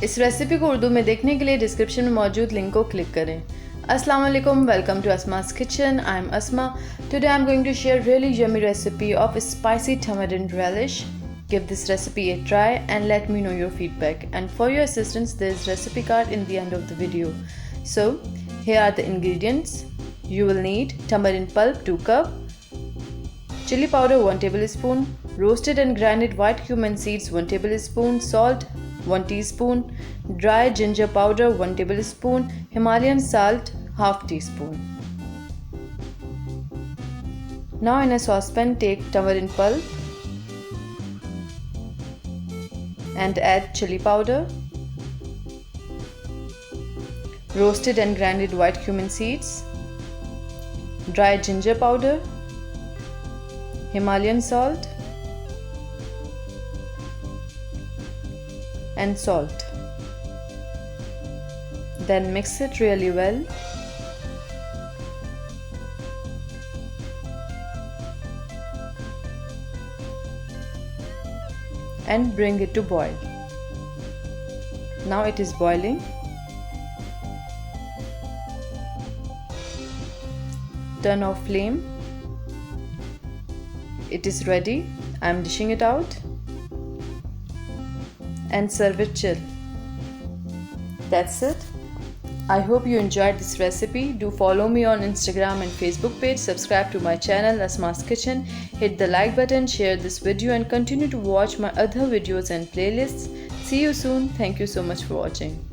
इस रेसिपी को उर्दू में देखने के लिए डिस्क्रिप्शन में मौजूद लिंक को क्लिक करें। अस्सलाम वालेकुम, welcome to Asma's kitchen. I'm Asma. Today I'm going to share really yummy recipe of spicy tamarind relish. Give this recipe a try and let me know your feedback. And for your assistance, there is recipe card in the end of the video. So here are the ingredients. You will need tamarind pulp 2 cup, chili powder 1 tablespoon, roasted and grinded white cumin seeds 1 tablespoon, salt 1 teaspoon, dry ginger powder 1 tablespoon, Himalayan salt half teaspoon. Now in a saucepan take tamarind pulp and add chili powder, roasted and grinded white cumin seeds, dry ginger powder, Himalayan salt and salt. Then mix it really well. And bring it to boil. Now it is boiling. Turn off flame. It is ready. I am dishing it out and serve it chill. That's it. I hope you enjoyed this recipe. Do follow me on Instagram and Facebook page. Subscribe to my channel Asma's Kitchen. Hit the like button, share this video and continue to watch my other videos and playlists. See you soon. Thank you so much for watching.